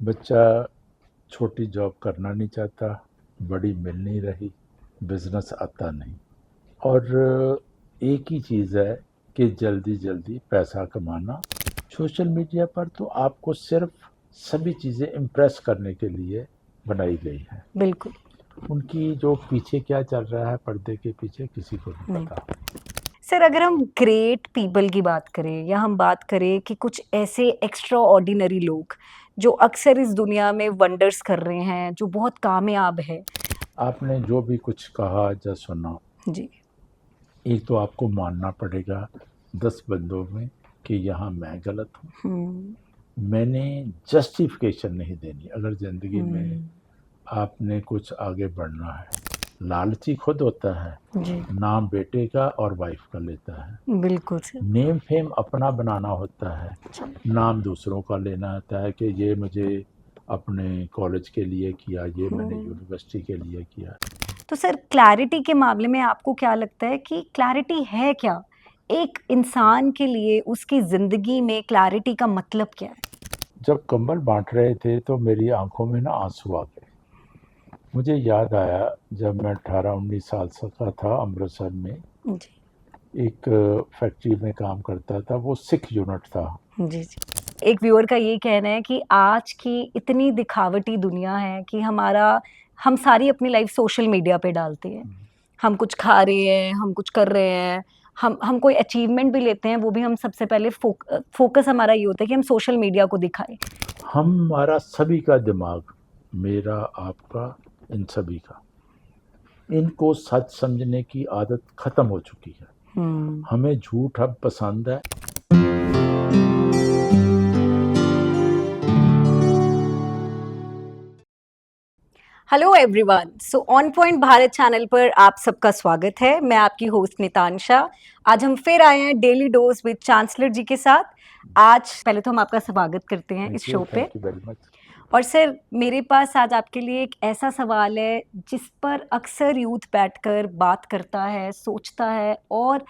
बच्चा छोटी जॉब करना नहीं चाहता, बड़ी मिल नहीं रही, बिजनेस आता नहीं। और एक ही चीज़ है कि जल्दी जल्दी पैसा कमाना। सोशल मीडिया पर तो आपको सिर्फ सभी चीज़ें इम्प्रेस करने के लिए बनाई गई हैं। बिल्कुल। उनकी जो पीछे क्या चल रहा है पर्दे के पीछे किसी को नहीं पता। सर, अगर हम ग्रेट पीपल की बात करें या हम बात करें कि कुछ ऐसे एक्स्ट्रा ऑर्डिनरी लोग जो अक्सर इस दुनिया में वंडर्स कर रहे हैं, जो बहुत कामयाब है। आपने जो भी कुछ कहा या सुना, जी। एक तो आपको मानना पड़ेगा 10 बंदों में कि यहाँ मैं गलत हूँ। मैंने जस्टिफिकेशन नहीं देनी। अगर ज़िंदगी में आपने कुछ आगे बढ़ना है, लालची खुद होता है, जी। नाम बेटे का और वाइफ का लेता है। बिल्कुल सर। नेम फेम अपना बनाना होता है, नाम दूसरों का लेना होता है कि ये मुझे अपने कॉलेज के लिए किया, ये मैंने यूनिवर्सिटी के लिए किया। तो सर, क्लैरिटी के मामले में आपको क्या लगता है कि क्लैरिटी है क्या? एक इंसान के लिए उसकी ज़िंदगी में क्लैरिटी का मतलब क्या है? जब कंबल बाँट रहे थे तो मेरी आँखों में ना आँसू आ गए। मुझे याद आया जब मैं 18-19 साल का था, अमृतसर में जी। एक फैक्ट्री में काम करता था, वो सिख यूनिट था। जी, जी। एक व्यूअर का ये कहना है कि आज की इतनी दिखावटी दुनिया है कि हम सारी अपनी लाइफ सोशल मीडिया पे डालते हैं। हम कुछ खा रहे हैं, हम कुछ कर रहे हैं, हम कोई अचीवमेंट भी लेते हैं, वो भी हम सबसे पहले फ़ोकस हमारा ये होता है कि हम सोशल मीडिया को दिखाएँ। हमारा सभी का दिमाग, मेरा, आपका, इन सभी का, इनको सच समझने की आदत खत्म हो चुकी है। हमें झूठ अब पसंद है। Hello everyone, so on point Bharat channel पर आप सबका स्वागत है। मैं आपकी होस्ट नितांशा। आज हम फिर आए हैं डेली डोज विद चांसलर जी के साथ। आज पहले तो हम आपका स्वागत करते हैं इस शो पे। Thank you very much. और सर, मेरे पास आज आपके लिए एक ऐसा सवाल है जिस पर अक्सर यूथ बैठकर बात करता है, सोचता है और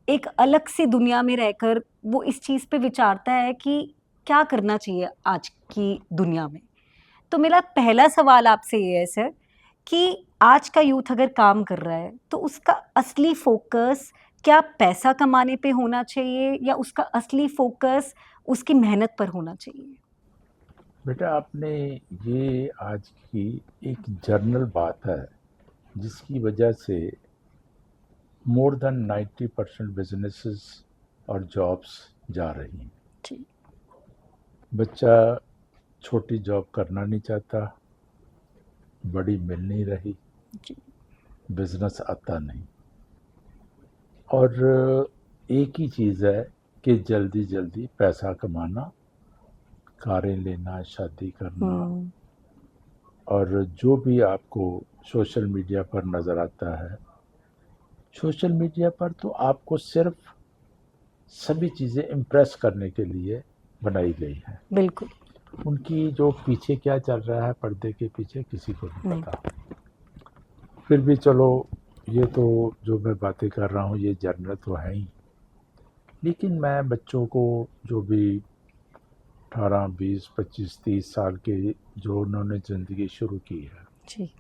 एक अलग सी दुनिया में रहकर वो इस चीज़ पे विचारता है कि क्या करना चाहिए आज की दुनिया में। तो मेरा पहला सवाल आपसे ये है सर कि आज का यूथ अगर काम कर रहा है तो उसका असली फोकस क्या पैसा कमाने पे होना चाहिए या उसका असली फोकस उसकी मेहनत पर होना चाहिए? बेटा, आपने ये आज की एक जर्नल बात है जिसकी वजह से मोर देन 90% बिजनेसेस और जॉब्स जा रही हैं। जी। बच्चा छोटी जॉब करना नहीं चाहता, बड़ी मिल नहीं रही, जी। बिजनेस आता नहीं। और एक ही चीज़ है कि जल्दी जल्दी पैसा कमाना, कारें लेना, शादी करना, और जो भी आपको सोशल मीडिया पर नज़र आता है, सोशल मीडिया पर तो आपको सिर्फ सभी चीज़ें इम्प्रेस करने के लिए बनाई गई हैं। बिल्कुल। उनकी जो पीछे क्या चल रहा है पर्दे के पीछे किसी को नहीं पता। फिर भी चलो, ये तो जो मैं बातें कर रहा हूँ ये जर्नल तो है ही, लेकिन मैं बच्चों को जो भी 18, 20, 25, 30 साल के जो उन्होंने ज़िंदगी शुरू की है, जी।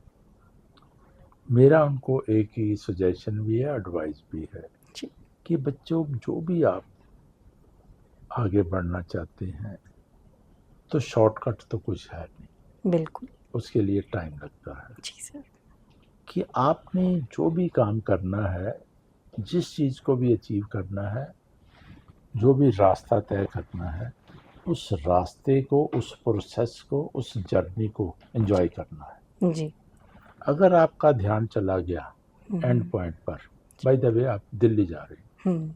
मेरा उनको एक ही सजेशन भी है, एडवाइस भी है जी। कि बच्चों, जो भी आप आगे बढ़ना चाहते हैं तो शॉर्टकट तो कुछ है नहीं, बिल्कुल। उसके लिए टाइम लगता है। जी सर। कि आपने जो भी काम करना है, जिस चीज़ को भी अचीव करना है, जो भी रास्ता तय करना है, उस रास्ते को, उस प्रोसेस को, उस जर्नी को एंजॉय करना है। जी। अगर आपका ध्यान चला गया एंड पॉइंट पर, बाय द वे आप दिल्ली जा रहे हैं,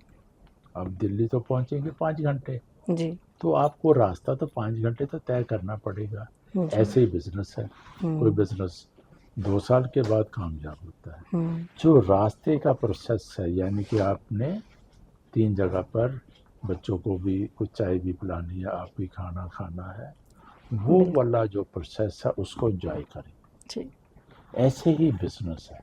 आप दिल्ली तो पहुंचेंगे 5 घंटे, जी। तो आपको रास्ता तो 5 घंटे तो तय करना पड़ेगा। जी। ऐसे ही बिजनेस है, कोई बिजनेस 2 साल के बाद कामयाब होता है। जो रास्ते का प्रोसेस है, यानी कि आपने 3 जगह पर बच्चों को भी कुछ चाय भी पिलानी है, आप भी खाना खाना है, वो बिल्कुल। वाला जो प्रोसेस है उसको एंजॉय करें। जी। ऐसे ही बिजनेस है,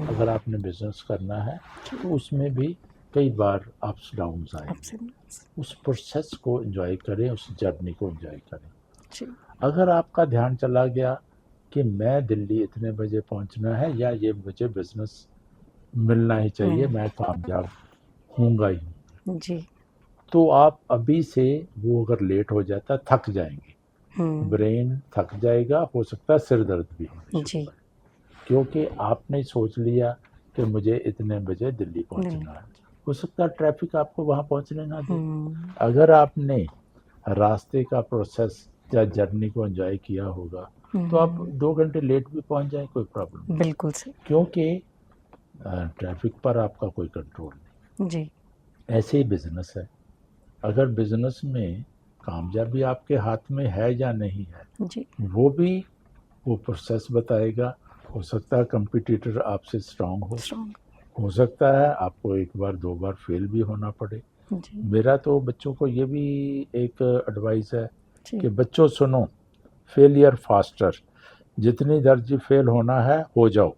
अगर आपने बिजनेस करना है तो उसमें भी कई बार अप्स डाउन्स आएंगे, एब्सोल्युटली। उस प्रोसेस को एंजॉय करें, उस जर्नी को एंजॉय करें। जी। अगर आपका ध्यान चला गया कि मैं दिल्ली इतने बजे पहुंचना है या ये मुझे बिजनेस मिलना ही चाहिए, मैं कामयाब हूँगा ही, जी। तो आप अभी से, वो अगर लेट हो जाता थक जाएंगे, हम्म। ब्रेन थक जाएगा, हो सकता है सिर दर्द भी होने शुरू जी। हो, क्योंकि आपने सोच लिया कि मुझे इतने बजे दिल्ली नहीं। पहुंचना है। हो सकता है ट्रैफिक आपको वहां पहुंचने ना दे। हम्म। अगर आपने रास्ते का प्रोसेस या जर्नी को एंजॉय किया होगा तो आप 2 घंटे लेट भी पहुंच जाए, कोई प्रॉब्लम नहीं, बिल्कुल सही। क्योंकि ट्रैफिक पर आपका कोई कंट्रोल नहीं। जी। ऐसे ही बिजनेस है, अगर बिजनेस में कामयाबी आपके हाथ में है या नहीं है, जी। वो भी वो प्रोसेस बताएगा। हो सकता है कंपटीटर आपसे स्ट्रांग स्ट्रॉन्ग। हो सकता है आपको एक बार दो बार फेल भी होना पड़े। जी। मेरा तो बच्चों को ये भी एक एडवाइस है जी। कि बच्चों सुनो, फेलियर फास्टर, जितनी दर्जी फेल होना है हो जाओ,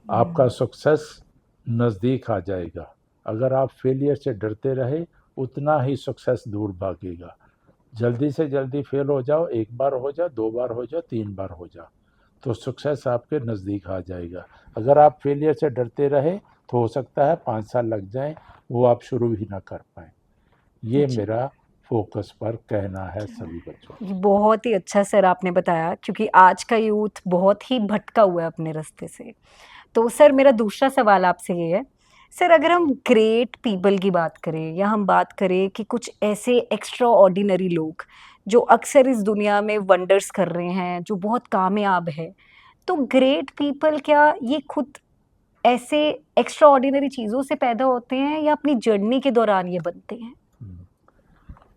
आपका सक्सेस नज़दीक आ जाएगा। अगर आप फेलियर से डरते रहे, उतना ही सक्सेस दूर भागेगा। जल्दी से जल्दी फेल हो जाओ, एक बार हो जाओ, दो बार हो जाओ, तीन बार हो जाओ, तो सक्सेस आपके नज़दीक आ जाएगा। अगर आप फेलियर से डरते रहे तो हो सकता है 5 साल लग जाएं, वो आप शुरू ही ना कर पाएँ। ये जी। मेरा फोकस पर कहना है सभी बच्चों ये से। बहुत ही अच्छा सर आपने बताया, क्योंकि आज का यूथ बहुत ही भटका हुआ है अपने रास्ते से। तो सर मेरा दूसरा सवाल आपसे ये है, सर अगर हम ग्रेट पीपल की बात करें या हम बात करें कि कुछ ऐसे एक्स्ट्रा ऑर्डिनरी लोग जो अक्सर इस दुनिया में वंडर्स कर रहे हैं, जो बहुत कामयाब है, तो ग्रेट पीपल क्या ये खुद ऐसे एक्स्ट्रा ऑर्डिनरी चीज़ों से पैदा होते हैं या अपनी जर्नी के दौरान ये बनते हैं?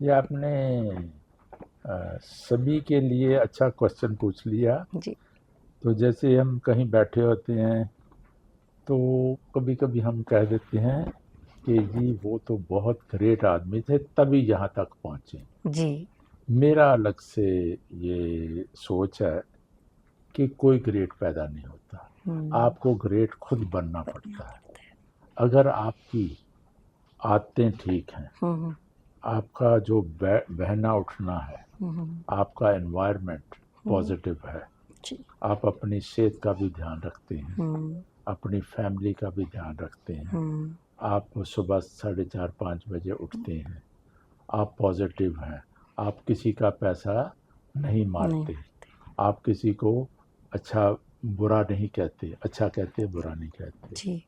ये आपने सभी के लिए अच्छा क्वेश्चन पूछ लिया। जी। तो जैसे हम कहीं बैठे होते हैं तो कभी कभी हम कह देते हैं कि जी वो तो बहुत ग्रेट आदमी थे तभी यहाँ तक पहुँचे। जी। मेरा अलग से ये सोच है कि कोई ग्रेट पैदा नहीं होता, आपको ग्रेट खुद बनना बनना पड़ता है। पड़ता है। अगर आपकी आदतें ठीक हैं, हम्म। आपका जो बहना उठना है, हम्म। आपका एनवायरनमेंट पॉजिटिव है, जी। आप अपनी सेहत का भी ध्यान रखते हैं, हम्म। अपनी फैमिली का भी ध्यान रखते हैं, हम्म। आप सुबह 4:30-5 बजे उठते हैं, आप पॉजिटिव हैं, आप किसी का पैसा नहीं नहीं। मारते, आप किसी को अच्छा बुरा नहीं कहते, अच्छा कहते बुरा नहीं कहते, जी।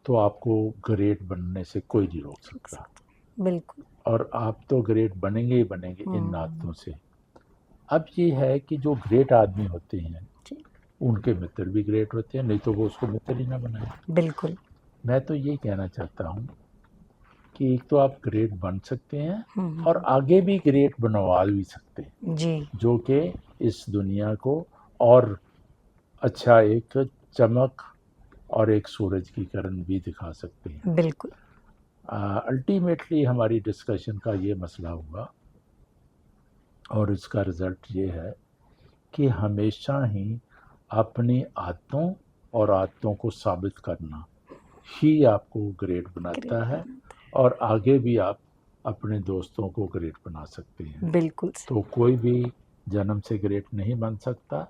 तो आपको ग्रेट बनने से कोई नहीं रोक रुक सकता। सकता। बिल्कुल। और आप तो ग्रेट बनेंगे ही बनेंगे इन आदतों से। अब ये है कि जो ग्रेट आदमी होते हैं जी। उनके मित्र भी ग्रेट होते हैं, नहीं तो वो उसको मित्र ही ना बनाए। बिल्कुल। मैं तो ये कहना चाहता हूँ कि एक तो आप ग्रेट बन सकते हैं और आगे भी ग्रेट बनवा भी सकते हैं, जी। जो कि इस दुनिया को और अच्छा एक चमक और एक सूरज की किरण भी दिखा सकते हैं। बिल्कुल। अल्टीमेटली हमारी डिस्कशन का ये मसला हुआ और इसका रिज़ल्ट ये है कि हमेशा ही अपनी आदतों और आदतों को साबित करना ही आपको ग्रेट बनाता ग्रेट है, बनाता और आगे भी आप अपने दोस्तों को ग्रेट बना सकते हैं। है। बिल्कुल तो कोई भी जन्म से ग्रेट नहीं बन सकता,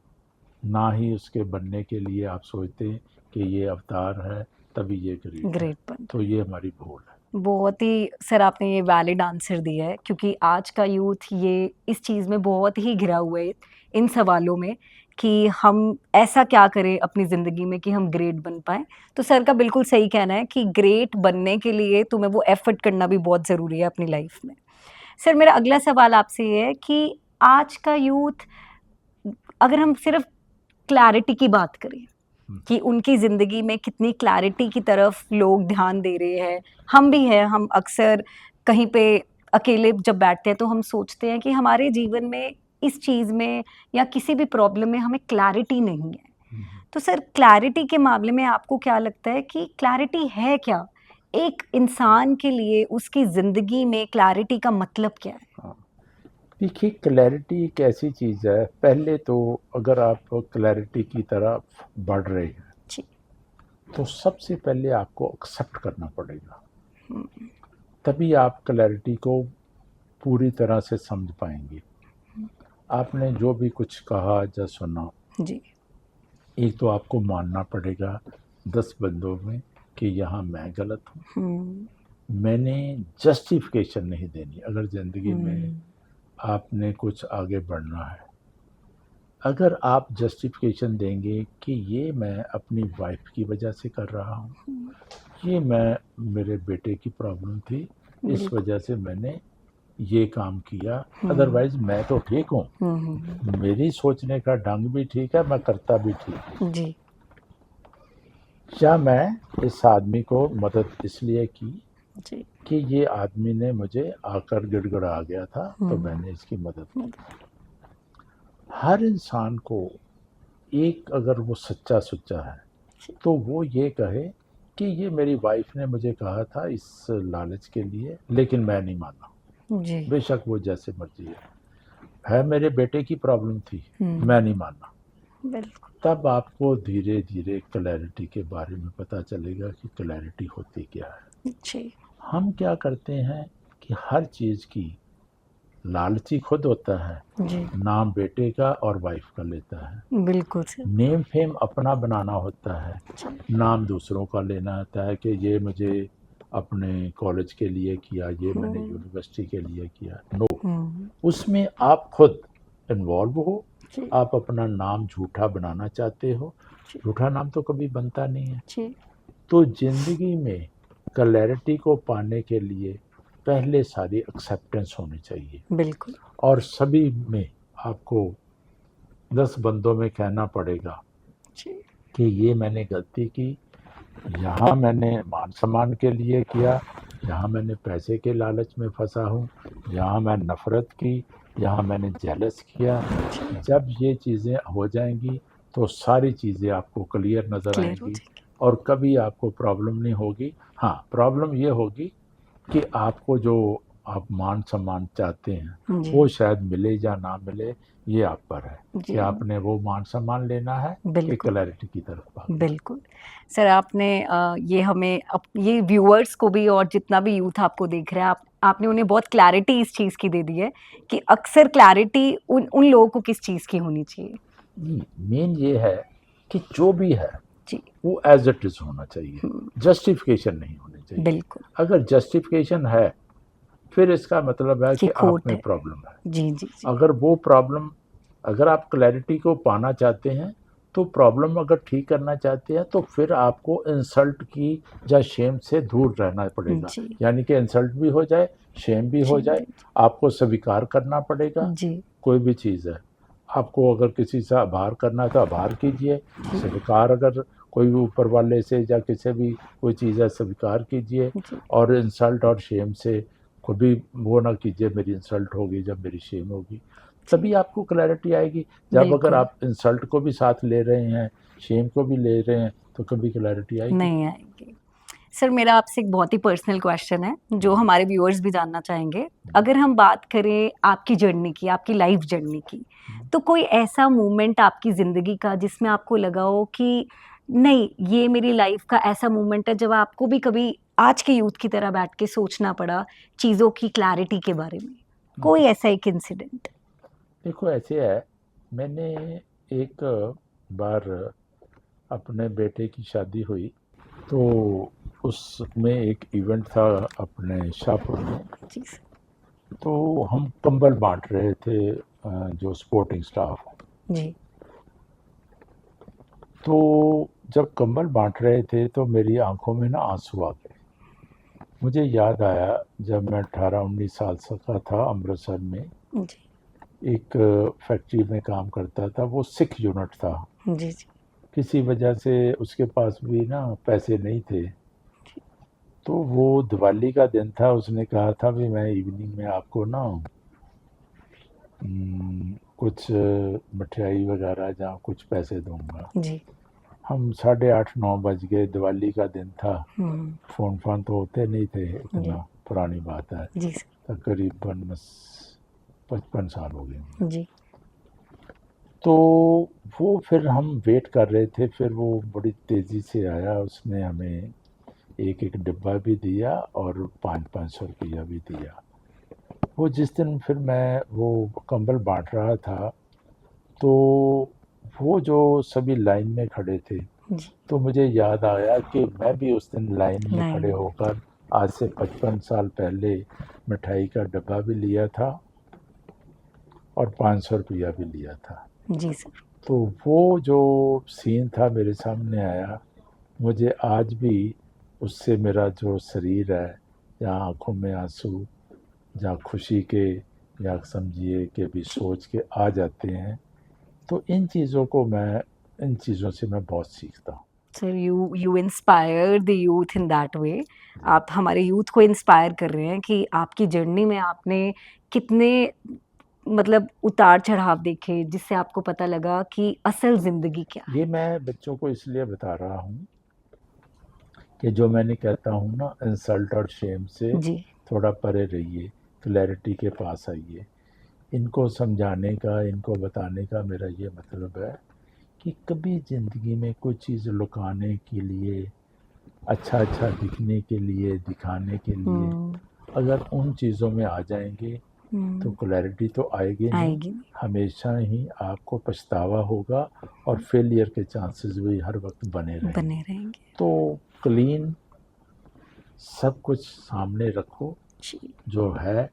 ना ही उसके बनने के लिए आप सोचते हैं कि ये अवतार है तभी ये ग्रेट है, ग्रेट बन। तो ये हमारी भूल है। बहुत ही सर आपने ये वैलिड आंसर दिया है, क्योंकि आज का यूथ ये इस चीज़ में बहुत ही घिरा हुआ है, इन सवालों में, कि हम ऐसा क्या करें अपनी ज़िंदगी में कि हम ग्रेट बन पाएँ। तो सर का बिल्कुल सही कहना है कि ग्रेट बनने के लिए तुम्हें वो एफ़र्ट करना भी बहुत ज़रूरी है अपनी लाइफ़ में। सर मेरा अगला सवाल आपसे ये है कि आज का यूथ, अगर हम सिर्फ़ क्लैरिटी की बात करें कि उनकी ज़िंदगी में कितनी क्लैरिटी की तरफ लोग ध्यान दे रहे हैं। हम भी हैं, हम अक्सर कहीं पे अकेले जब बैठते हैं तो हम सोचते हैं कि हमारे जीवन में इस चीज़ में या किसी भी प्रॉब्लम में हमें क्लैरिटी नहीं है। तो सर क्लैरिटी के मामले में आपको क्या लगता है कि क्लैरिटी है क्या? एक इंसान के लिए उसकी ज़िंदगी में क्लैरिटी का मतलब क्या है? हाँ, देखिए क्लैरिटी एक ऐसी चीज़ है, पहले तो अगर आप क्लैरिटी की तरफ बढ़ रहे हैं जी। तो सबसे पहले आपको एक्सेप्ट करना पड़ेगा, तभी आप क्लैरिटी को पूरी तरह से समझ पाएंगे। आपने जो भी कुछ कहा या सुना, जी। एक तो आपको मानना पड़ेगा 10 बंदों में कि यहाँ मैं गलत हूँ। मैंने जस्टिफिकेशन नहीं देनी। अगर ज़िंदगी में आपने कुछ आगे बढ़ना है, अगर आप जस्टिफिकेशन देंगे कि ये मैं अपनी वाइफ की वजह से कर रहा हूँ, ये मैं मेरे बेटे की प्रॉब्लम थी, इस बिल्कुल। वजह से मैंने ये काम किया, अदरवाइज मैं तो ठीक हूँ, मेरी सोचने का ढंग भी ठीक है, मैं करता भी ठीक हूँ। जी। क्या मैं इस आदमी को मदद इसलिए की जी। कि ये आदमी ने मुझे आकर गिड़गिड़ा गया था, तो मैंने इसकी मदद की। हर इंसान को एक, अगर वो सच्चा सुच्चा है तो वो ये कहे कि ये मेरी वाइफ ने मुझे कहा था इस लालच के लिए, लेकिन मैं नहीं माना। जी। बेशक वो जैसे मर्जी है मेरे बेटे की प्रॉब्लम थी, मैं नहीं माना। बिल्कुल। तब आपको धीरे धीरे क्लैरिटी के बारे में पता चलेगा कि क्लैरिटी होती क्या है। जी। हम क्या करते हैं कि हर चीज़ की लालची खुद होता है, जी। नाम बेटे का और वाइफ का लेता है। बिल्कुल सर। नेम फेम अपना बनाना होता है, नाम दूसरों का लेना होता है कि ये मुझे अपने कॉलेज के लिए किया, ये मैंने यूनिवर्सिटी के लिए किया। नो, उसमें आप खुद इन्वॉल्व हो, जी। आप अपना नाम झूठा बनाना चाहते हो, झूठा नाम तो कभी बनता नहीं है। जी। तो ज़िंदगी में क्लैरिटी को पाने के लिए पहले सारी एक्सेप्टेंस होनी चाहिए, बिल्कुल। और सभी में आपको 10 बंदों में कहना पड़ेगा जी। कि ये मैंने गलती की, यहाँ मैंने मान सम्मान के लिए किया, यहाँ मैंने पैसे के लालच में फंसा हूँ, यहाँ मैं नफ़रत की, यहाँ मैंने जेलस किया। जब ये चीज़ें हो जाएंगी तो सारी चीज़ें आपको क्लियर नज़र क्लियर हो आएंगी जाएगी। और कभी आपको प्रॉब्लम नहीं होगी। हाँ, प्रॉब्लम ये होगी कि आपको जो आप मान सम्मान चाहते हैं वो जी। शायद मिले या ना मिले, ये आप पर है कि जी। आपने वो मान सम्मान लेना है कि बिल्कुल। क्लैरिटी की तरफ भागना है। बिल्कुल। सर आपने ये हमें ये व्यूअर्स को भी और जितना भी यूथ आपको देख रहा है, आपने उन्हें बहुत क्लैरिटी इस चीज़ की दे दी है कि अक्सर क्लैरिटी उन उन लोगों को किस चीज़ की होनी चाहिए? मेन ये है कि जो भी है जी। वो एज इट इज़ होना चाहिए, जस्टिफिकेशन नहीं होनी चाहिए। बिल्कुल। अगर जस्टिफिकेशन है फिर इसका मतलब है कि कि आप खोट में है। प्रॉब्लम है। जी, जी, जी। अगर वो प्रॉब्लम, अगर आप क्लैरिटी को पाना चाहते हैं तो प्रॉब्लम अगर ठीक करना चाहते हैं तो फिर आपको इंसल्ट की या शेम से दूर रहना पड़ेगा। जी। यानी कि इंसल्ट भी हो जाए, शेम भी हो जी, जाए, जी, आपको स्वीकार करना पड़ेगा। जी। कोई भी चीज़ है, आपको अगर किसी से आभार करना है तो आभार कीजिए, स्वीकार अगर कोई भी ऊपर वाले से या किसी भी कोई चीज़ है स्वीकार कीजिए, जी। और इंसल्ट और शेम से कभी वो ना कीजिए मेरी इंसल्ट होगी जब मेरी शेम होगी, तभी आपको क्लैरिटी आएगी। जब अगर बिल्कुल। आप इंसल्ट को भी साथ ले रहे हैं, शेम को भी ले रहे हैं, तो कभी क्लैरिटी आएगी नहीं आएगी। सर मेरा आपसे एक बहुत ही पर्सनल क्वेश्चन है, जो हमारे व्यूअर्स भी जानना चाहेंगे। अगर हम बात करें आपकी जर्नी की, आपकी लाइफ जर्नी की, तो कोई ऐसा मोमेंट आपकी ज़िंदगी का जिसमें आपको लगा हो कि नहीं, ये मेरी लाइफ का ऐसा मोमेंट है जब आपको भी कभी आज के यूथ की तरह बैठ के सोचना पड़ा चीज़ों की क्लैरिटी के बारे में? कोई ऐसा एक इंसिडेंट? देखो ऐसे है, मैंने एक बार अपने बेटे की शादी हुई, तो उसमें एक इवेंट था अपने शाहपुर में। जी सर। तो हम कंबल बांट रहे थे, जो स्पोर्टिंग स्टाफ। जी। तो जब कंबल बांट रहे थे तो मेरी आंखों में ना आंसू आ गए। मुझे याद आया जब मैं 18-19 साल का था, अमृतसर में जी। एक फैक्ट्री में काम करता था, वो सिख यूनिट था। जी, जी। किसी वजह से उसके पास भी ना पैसे नहीं थे, तो वो दिवाली का दिन था, उसने कहा था भी मैं इवनिंग में आपको ना कुछ मिठाई वगैरह या कुछ पैसे दूंगा। जी। हम 8:30-9 बज गए, दिवाली का दिन था, हुँ। फ़ोन फान तो होते नहीं थे, जी। इतना पुरानी बात है, जी सर। तकरीबन 55 साल हो गए। जी। तो वो फिर हम वेट कर रहे थे, फिर वो बड़ी तेज़ी से आया, उसने हमें एक एक डिब्बा भी दिया और 5-500 रुपया भी दिया। वो जिस दिन फिर मैं वो कंबल बांट रहा था, तो वो जो सभी लाइन में खड़े थे, जी। तो मुझे याद आया कि मैं भी उस दिन लाइन में खड़े लाइन होकर आज से 55 साल पहले मिठाई का डब्बा भी लिया था और 500 रुपया भी लिया था। जी सर। तो वो जो सीन था मेरे सामने आया, मुझे आज भी उससे मेरा जो शरीर है, जहाँ आँखों में आँसू, जहाँ खुशी के या समझिए कि भी जी। सोच के आ जाते हैं। तो इन चीज़ों से मैं बहुत सीखता हूँ। Sir you inspire the youth in that way. आप हमारे यूथ को इंस्पायर कर रहे हैं कि आपकी जर्नी में आपने कितने मतलब उतार-चढ़ाव देखे, जिससे आपको पता लगा कि असल ज़िंदगी क्या है। ये मैं बच्चों को इसलिए बता रहा हूँ कि जो मैंने कहता हूँ ना, इंसल्ट और शेम से जी। थोड़ा परे रहिए, क्लैरिटी के पास आइए। इनको समझाने का, इनको बताने का मेरा ये मतलब है कि कभी ज़िंदगी में कोई चीज़ लुकाने के लिए, अच्छा-अच्छा दिखने के लिए, दिखाने के लिए, हुँ, अगर उन चीज़ों में आ जाएँगे तो हुँ, क्लैरिटी तो आएगी नहीं, आएगी। हमेशा ही आपको पछतावा होगा और फेलियर के चांसेस भी हर वक्त बने बने रहेंगे। रहेंगे। तो क्लीन सब कुछ सामने रखो, जी। जो है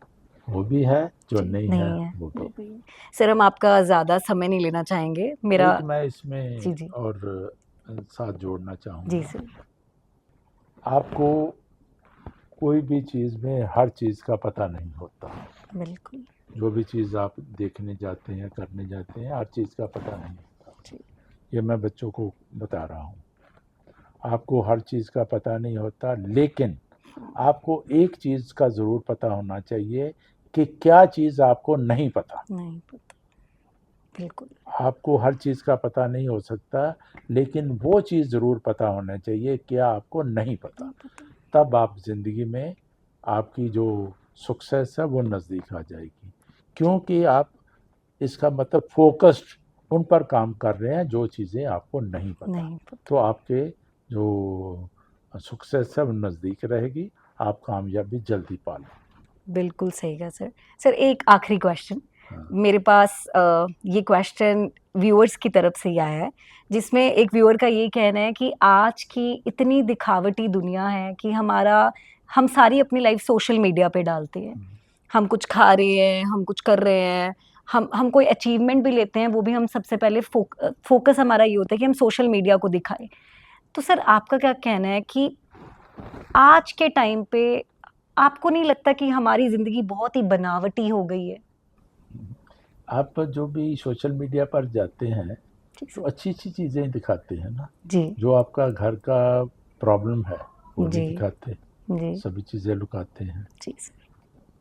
वो भी है, जो जी, नहीं है नहीं है, वो वो भी। भी सर हम आपका ज़्यादा समय नहीं लेना चाहेंगे। मेरा एक मैं जी, इसमें जी। और साथ जोड़ना जी चाहूँगा, सर। आपको कोई भी चीज़ में हर चीज़ का पता नहीं होता। बिल्कुल। जो भी चीज़ आप देखने जाते हैं, करने जाते हैं, हर चीज़ का पता नहीं होता। जी। ये मैं बच्चों को बता रहा हूँ। आपको हर चीज़ का पता नहीं होता, लेकिन आपको एक चीज़ का ज़रूर पता होना चाहिए कि क्या चीज़ आपको नहीं पता। नहीं पता। बिल्कुल। आपको हर चीज़ का पता नहीं हो सकता, लेकिन वो चीज़ ज़रूर पता होना चाहिए क्या आपको नहीं पता। नहीं पता। तब आप ज़िंदगी में आपकी जो सक्सेस है वो नज़दीक आ जाएगी। जी। क्योंकि आप इसका मतलब फ़ोकस्ड उन पर काम कर रहे हैं जो चीज़ें आपको नहीं पता। नहीं पता। तो आपके जो सक्सेस है वो नज़दीक रहेगी, आप कामयाबी जल्दी पा लेंगे। बिल्कुल सही कहा सर। सर एक आखिरी क्वेश्चन हाँ। मेरे पास ये क्वेश्चन व्यूअर्स की तरफ से ही आया है, जिसमें एक व्यूअर का ये कहना है कि आज की इतनी दिखावटी दुनिया है कि हम सारी अपनी लाइफ सोशल मीडिया पे डालते हैं। हम कुछ खा रहे हैं, हम कुछ कर रहे हैं, हम कोई अचीवमेंट भी लेते हैं, वो भी हम सबसे पहले फोकस हमारा ये होता है कि हम सोशल मीडिया को दिखाएँ। तो सर आपका क्या कहना है कि आज के टाइम पे आपको नहीं लगता कि हमारी ज़िंदगी बहुत ही बनावटी हो गई है? आप जो भी सोशल मीडिया पर जाते हैं, जी तो सर। अच्छी-अच्छी चीज़ें दिखाते हैं ना। जी, जो आपका घर का प्रॉब्लम है, वो नहीं जी, दिखाते, जी, सभी चीज़ें लुकाते हैं। जी सर।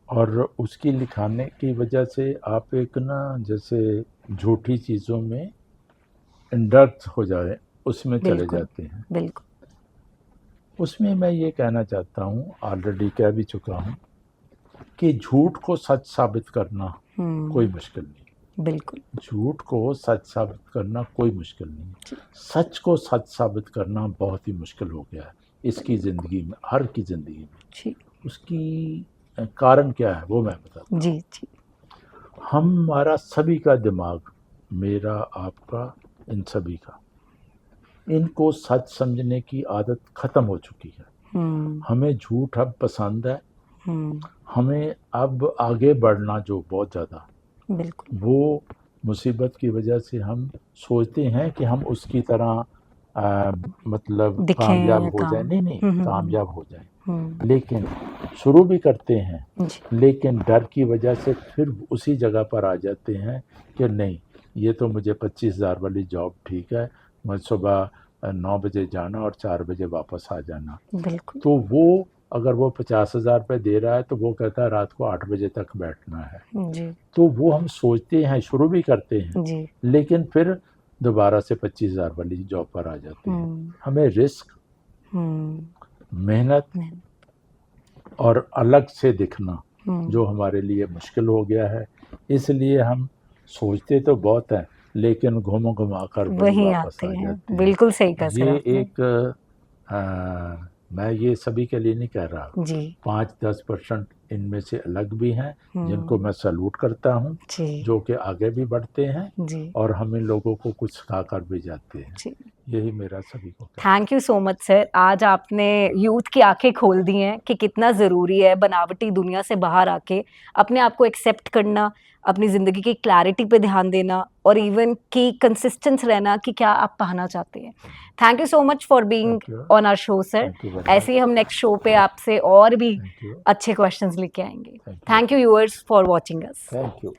और उसकी लिखाने की वजह से आप एक ना जैसे झूठी चीज़ों में इंडल्ज हो जाए, उसमें चले बिल्कुल, जाते हैं। बिल्कुल। उसमें मैं ये कहना चाहता हूँ, ऑलरेडी कह भी चुका हूँ, कि झूठ को सच साबित करना कोई हुँ, मुश्किल नहीं। बिल्कुल। झूठ को सच साबित करना कोई मुश्किल नहीं। जी, सच को सच साबित करना बहुत ही मुश्किल हो गया है इसकी ज़िंदगी में, हर की ज़िंदगी में। जी, उसकी कारण क्या है वो मैं बताता जी, हूँ। जी, हमारा सभी का दिमाग, मेरा, आपका, इन सभी का, इनको सच समझने की आदत ख़त्म हो चुकी है। हुँ, हमें झूठ अब पसंद है। हुँ, हमें अब आगे बढ़ना जो बहुत ज़्यादा, बिल्कुल। वो मुसीबत की वजह से हम सोचते हैं कि हम उसकी तरह मतलब दिखें कामयाब या हो जाएँ। काम नहीं, नहीं, हुँ, हुँ, हुँ, कामयाब हो जाएँ। हुँ, लेकिन शुरू भी करते हैं, जी, लेकिन डर की वजह से फिर उसी जगह पर आ जाते हैं कि नहीं, ये तो मुझे 25,000 वाली जॉब ठीक है, मैं सुबह 9 बजे जाना और 4 बजे वापस आ जाना। बिल्कुल। तो वो अगर वो 50,000 रुपए दे रहा है तो वो कहता है रात को 8 बजे तक बैठना है। जी, तो वो हम सोचते हैं, शुरू भी करते हैं, जी, लेकिन फिर दोबारा से 25,000 वाली जॉब पर आ जाते हैं। हुँ, हमें रिस्क, हुँ, मेहनत मेहनत, और अलग से दिखना हुँ, जो हमारे लिए मुश्किल हो गया है, इसलिए हम सोचते तो बहुत हैं, लेकिन घुमा कर वही वहीं वापस आते आ हैं। जाते हैं। बिल्कुल सही कहा सर ये आपने। एक मैं ये सभी के लिए नहीं कह रहा, जी, 5-10% इनमें से अलग भी हैं जिनको मैं सैल्यूट करता हूँ, जी जो कि आगे भी बढ़ते हैं जी और हम इन लोगों को कुछ सिखाकर भी जाते हैं। जी यही मेरा सभी को कहना thank you so much sir. आज आपने यूथ की आंखें खोल दी हैं कि कितना ज़रूरी है बनावटी दुनिया से बाहर आके अपने आप को एक्सेप्ट करना, अपनी ज़िंदगी की क्लैरिटी पे ध्यान देना और इवन कि कंसिस्टेंट रहना कि क्या आप पाना चाहते हैं। Thank you so much for being Thank you. On our show sir. Thank you very ऐसे ही much. हम नेक्स्ट शो पे आपसे और भी Thank you. अच्छे क्वेश्चंस लेके आएंगे। Thank you. Thank you viewers for watching us. Thank you.